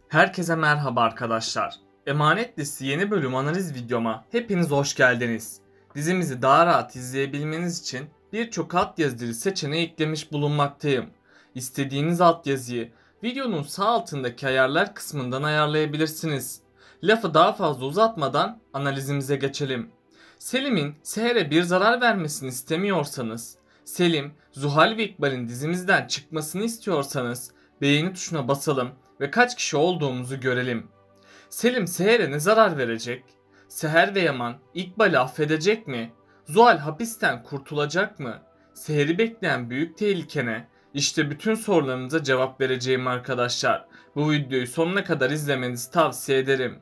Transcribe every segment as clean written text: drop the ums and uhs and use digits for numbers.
Herkese merhaba arkadaşlar. Emanet Dizisi yeni bölüm analiz videoma hepiniz hoş geldiniz. Dizimizi daha rahat izleyebilmeniz için birçok altyazı dili seçeneği eklemiş bulunmaktayım. İstediğiniz altyazıyı videonun sağ altındaki ayarlar kısmından ayarlayabilirsiniz. Lafı daha fazla uzatmadan analizimize geçelim. Selim'in Seher'e bir zarar vermesini istemiyorsanız, Selim, Zuhal ve İkbal'in dizimizden çıkmasını istiyorsanız beğeni tuşuna basalım ve kaç kişi olduğumuzu görelim. Selim Seher'e ne zarar verecek? Seher ve Yaman İkbal'i affedecek mi? Zuhal hapisten kurtulacak mı? Seher'i bekleyen büyük tehlike ne? İşte bütün sorularınıza cevap vereceğim arkadaşlar. Bu videoyu sonuna kadar izlemenizi tavsiye ederim.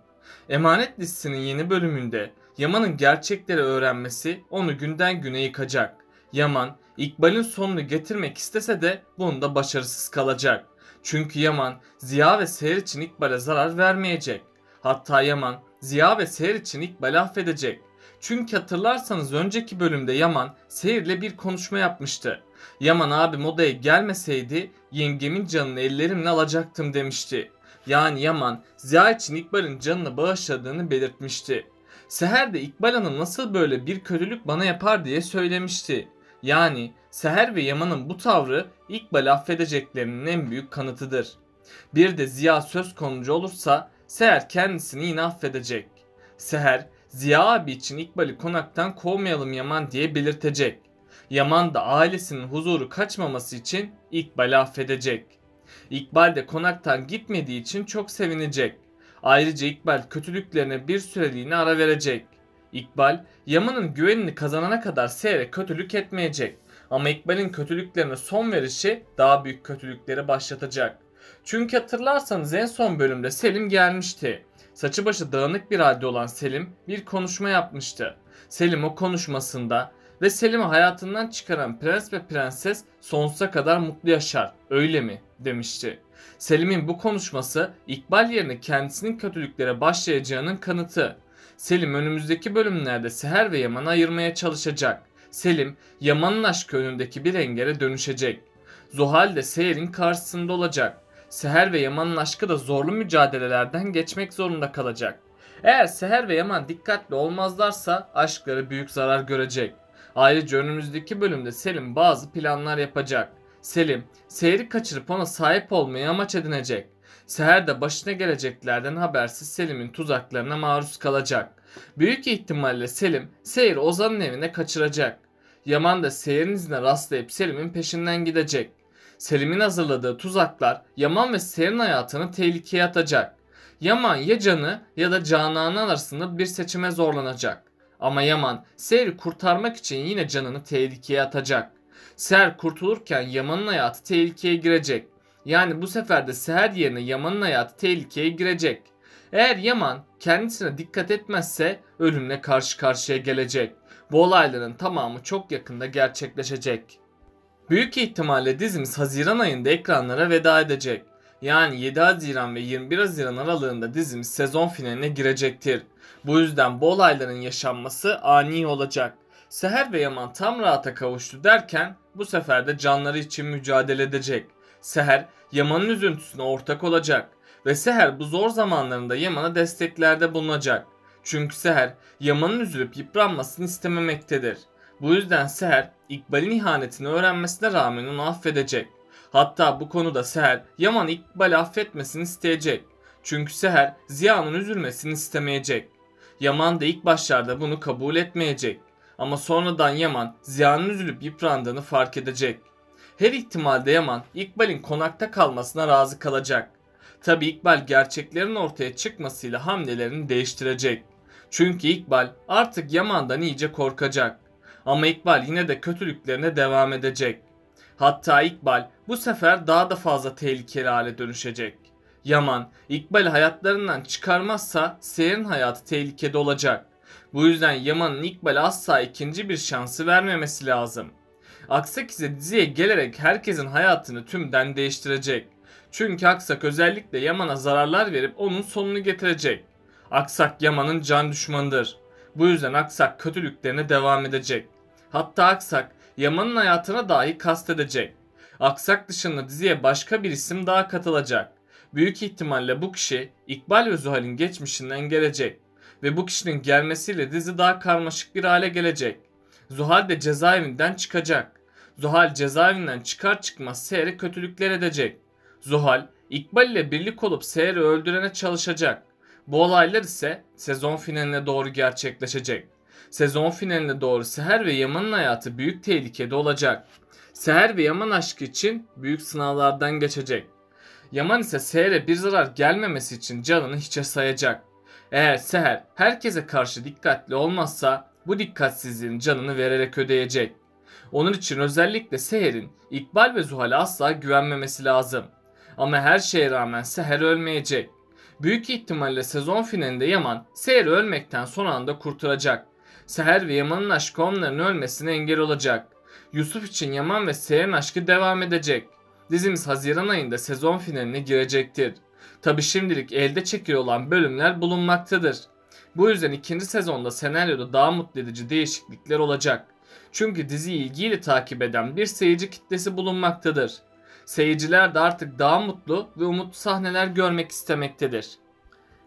Emanet dizisinin yeni bölümünde Yaman'ın gerçekleri öğrenmesi onu günden güne yıkacak. Yaman, İkbal'in sonunu getirmek istese de bunda başarısız kalacak. Çünkü Yaman, Ziya ve Seher için İkbal'e zarar vermeyecek. Hatta Yaman, Ziya ve Seher için İkbal'i affedecek. Çünkü hatırlarsanız önceki bölümde Yaman, Seher'le bir konuşma yapmıştı. Yaman abim odaya gelmeseydi yengemin canını ellerimle alacaktım demişti. Yani Yaman, Ziya için İkbal'in canını bağışladığını belirtmişti. Seher de İkbal Hanım nasıl böyle bir kötülük bana yapar diye söylemişti. Yani Seher ve Yaman'ın bu tavrı İkbal'i affedeceklerinin en büyük kanıtıdır. Bir de Ziya söz konusu olursa Seher kendisini yine affedecek. Seher, Ziya abi için İkbal'i konaktan kovmayalım Yaman diye belirtecek. Yaman da ailesinin huzuru kaçmaması için İkbal'i affedecek. İkbal de konaktan gitmediği için çok sevinecek. Ayrıca İkbal kötülüklerine bir süreliğine ara verecek. İkbal, Yaman'ın güvenini kazanana kadar Seher'e kötülük etmeyecek. Ama İkbal'in kötülüklerine son verişi daha büyük kötülükleri başlatacak. Çünkü hatırlarsanız en son bölümde Selim gelmişti. Saçı başı dağınık bir halde olan Selim bir konuşma yapmıştı. Selim o konuşmasında ve Selim'i hayatından çıkaran prens ve prenses sonsuza kadar mutlu yaşar, öyle mi demişti. Selim'in bu konuşması İkbal yerine kendisinin kötülüklere başlayacağının kanıtı. Selim önümüzdeki bölümlerde Seher ve Yaman'ı ayırmaya çalışacak. Selim, Yaman'ın aşkı önündeki bir engele dönüşecek. Zuhal de Seher'in karşısında olacak. Seher ve Yaman'ın aşkı da zorlu mücadelelerden geçmek zorunda kalacak. Eğer Seher ve Yaman dikkatli olmazlarsa aşkları büyük zarar görecek. Ayrıca önümüzdeki bölümde Selim bazı planlar yapacak. Selim, Seher'i kaçırıp ona sahip olmayı amaç edinecek. Seher de başına geleceklerden habersiz Selim'in tuzaklarına maruz kalacak. Büyük ihtimalle Selim, Seher'i Ozan'ın evine kaçıracak. Yaman da Seher'in izine rastlayıp Selim'in peşinden gidecek. Selim'in hazırladığı tuzaklar Yaman ve Seher'in hayatını tehlikeye atacak. Yaman ya canı ya da Canan'ın arasında bir seçime zorlanacak. Ama Yaman Seher'i kurtarmak için yine canını tehlikeye atacak. Seher kurtulurken Yaman'ın hayatı tehlikeye girecek. Yani bu sefer de Seher yerine Yaman'ın hayatı tehlikeye girecek. Eğer Yaman kendisine dikkat etmezse ölümle karşı karşıya gelecek. Bu olayların tamamı çok yakında gerçekleşecek. Büyük ihtimalle dizimiz Haziran ayında ekranlara veda edecek. Yani 7 Haziran ve 21 Haziran aralığında dizimiz sezon finaline girecektir. Bu yüzden bu olayların yaşanması ani olacak. Seher ve Yaman tam rahata kavuştu derken bu sefer de canları için mücadele edecek. Seher, Yaman'ın üzüntüsüne ortak olacak ve Seher bu zor zamanlarında Yaman'a desteklerde bulunacak. Çünkü Seher, Yaman'ın üzülüp yıpranmasını istememektedir. Bu yüzden Seher, İkbal'in ihanetini öğrenmesine rağmen onu affedecek. Hatta bu konuda Seher, Yaman İkbal'i affetmesini isteyecek. Çünkü Seher, Ziya'nın üzülmesini istemeyecek. Yaman da ilk başlarda bunu kabul etmeyecek. Ama sonradan Yaman, Ziya'nın üzülüp yıprandığını fark edecek. Her ihtimalde Yaman, İkbal'in konakta kalmasına razı kalacak. Tabi İkbal gerçeklerin ortaya çıkmasıyla hamlelerini değiştirecek. Çünkü İkbal artık Yaman'dan iyice korkacak. Ama İkbal yine de kötülüklerine devam edecek. Hatta İkbal bu sefer daha da fazla tehlikeli hale dönüşecek. Yaman, İkbal'i hayatlarından çıkarmazsa Seher'in hayatı tehlikede olacak. Bu yüzden Yaman'ın İkbal'e asla ikinci bir şansı vermemesi lazım. Aksak ise diziye gelerek herkesin hayatını tümden değiştirecek. Çünkü Aksak özellikle Yaman'a zararlar verip onun sonunu getirecek. Aksak Yaman'ın can düşmanıdır. Bu yüzden Aksak kötülüklerine devam edecek. Hatta Aksak Yaman'ın hayatına dahi kastedecek. Aksak dışında diziye başka bir isim daha katılacak. Büyük ihtimalle bu kişi İkbal ve Zuhal'in geçmişinden gelecek ve bu kişinin gelmesiyle dizi daha karmaşık bir hale gelecek. Zuhal de cezaevinden çıkacak. Zuhal cezaevinden çıkar çıkmaz Seher'e kötülükler edecek. Zuhal İkbal ile birlik olup Seher'i öldürene çalışacak. Bu olaylar ise sezon finaline doğru gerçekleşecek. Sezon finaline doğru Seher ve Yaman'ın hayatı büyük tehlikede olacak. Seher ve Yaman aşkı için büyük sınavlardan geçecek. Yaman ise Seher'e bir zarar gelmemesi için canını hiçe sayacak. Eğer Seher herkese karşı dikkatli olmazsa bu dikkatsizliğin canını vererek ödeyecek. Onun için özellikle Seher'in İkbal ve Zuhal'e asla güvenmemesi lazım. Ama her şeye rağmen Seher ölmeyecek. Büyük ihtimalle sezon finalinde Yaman Seher'i ölmekten son anda kurtaracak. Seher ve Yaman'ın aşkı onların ölmesine engel olacak. Yusuf için Yaman ve Seher'in aşkı devam edecek. Dizimiz Haziran ayında sezon finaline girecektir. Tabi şimdilik elde çekili olan bölümler bulunmaktadır. Bu yüzden ikinci sezonda senaryoda daha mutlu edici değişiklikler olacak. Çünkü diziyi ilgiyle takip eden bir seyirci kitlesi bulunmaktadır. Seyirciler de artık daha mutlu ve umutlu sahneler görmek istemektedir.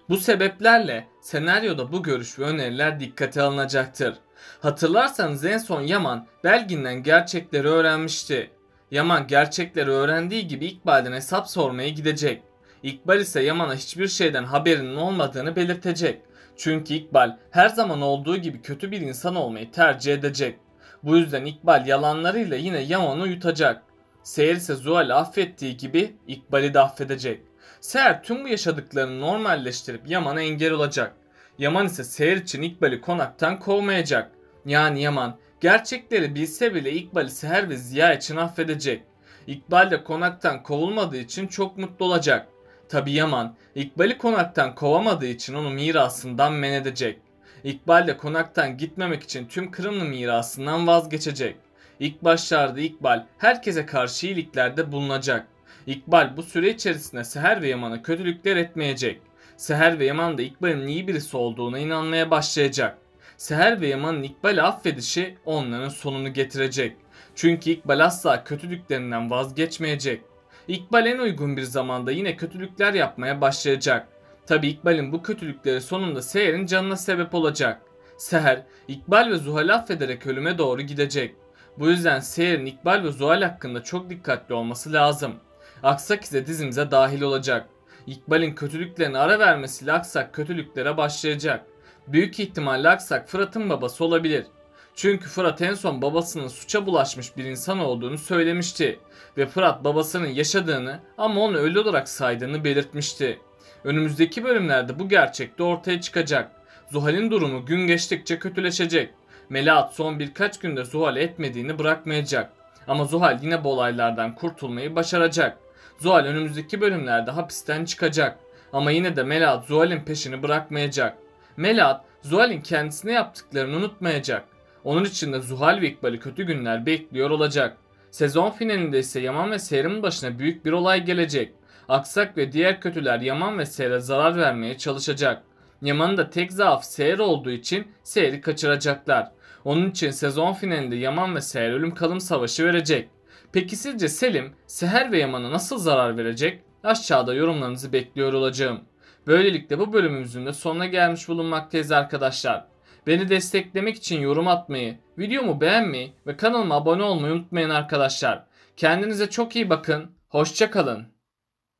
Bu sebeplerle senaryoda bu görüş ve öneriler dikkate alınacaktır. Hatırlarsanız en son Yaman Belgin'den gerçekleri öğrenmişti. Yaman gerçekleri öğrendiği gibi İkbal'den hesap sormaya gidecek. İkbal ise Yaman'a hiçbir şeyden haberinin olmadığını belirtecek. Çünkü İkbal her zaman olduğu gibi kötü bir insan olmayı tercih edecek. Bu yüzden İkbal yalanlarıyla yine Yaman'ı yutacak. Seher ise Zuhal'i affettiği gibi İkbal'i de affedecek. Seher tüm bu yaşadıklarını normalleştirip Yaman'a engel olacak. Yaman ise Seher için İkbal'i konaktan kovmayacak. Yani Yaman gerçekleri bilse bile İkbal'i Seher ve Ziya için affedecek. İkbal de konaktan kovulmadığı için çok mutlu olacak. Tabi Yaman İkbal'i konaktan kovamadığı için onu mirasından men edecek. İkbal de konaktan gitmemek için tüm Kırımlı mirasından vazgeçecek. İlk başlarda İkbal herkese karşı iyiliklerde bulunacak. İkbal bu süre içerisinde Seher ve Yaman'a kötülükler etmeyecek. Seher ve Yaman da İkbal'in iyi birisi olduğuna inanmaya başlayacak. Seher ve Yaman'ın İkbal'i affedişi onların sonunu getirecek. Çünkü İkbal asla kötülüklerinden vazgeçmeyecek. İkbal en uygun bir zamanda yine kötülükler yapmaya başlayacak. Tabi İkbal'in bu kötülükleri sonunda Seher'in canına sebep olacak. Seher, İkbal ve Zuhal'i affederek ölüme doğru gidecek. Bu yüzden Seher'in İkbal ve Zuhal hakkında çok dikkatli olması lazım. Aksak ise dizimize dahil olacak. İkbal'in kötülüklerine ara vermesiyle Aksak kötülüklere başlayacak. Büyük ihtimalle Aksak Fırat'ın babası olabilir. Çünkü Fırat en son babasının suça bulaşmış bir insan olduğunu söylemişti. Ve Fırat babasının yaşadığını ama onu ölü olarak saydığını belirtmişti. Önümüzdeki bölümlerde bu gerçek de ortaya çıkacak. Zuhal'in durumu gün geçtikçe kötüleşecek. Melahat son birkaç günde Zuhal'e etmediğini bırakmayacak. Ama Zuhal yine bu olaylardan kurtulmayı başaracak. Zuhal önümüzdeki bölümlerde hapisten çıkacak. Ama yine de Melahat Zuhal'in peşini bırakmayacak. Melahat Zuhal'in kendisine yaptıklarını unutmayacak. Onun için de Zuhal ve İkbal'i kötü günler bekliyor olacak. Sezon finalinde ise Yaman ve Seher'in başına büyük bir olay gelecek. Aksak ve diğer kötüler Yaman ve Seher'e zarar vermeye çalışacak. Yaman'ın da tek zaafı Seher olduğu için Seher'i kaçıracaklar. Onun için sezon finalinde Yaman ve Seher ölüm kalım savaşı verecek. Peki sizce Selim, Seher ve Yaman'a nasıl zarar verecek? Aşağıda yorumlarınızı bekliyor olacağım. Böylelikle bu bölümümüzün de sonuna gelmiş bulunmaktayız arkadaşlar. Beni desteklemek için yorum atmayı, videomu beğenmeyi ve kanalıma abone olmayı unutmayın arkadaşlar. Kendinize çok iyi bakın, hoşça kalın.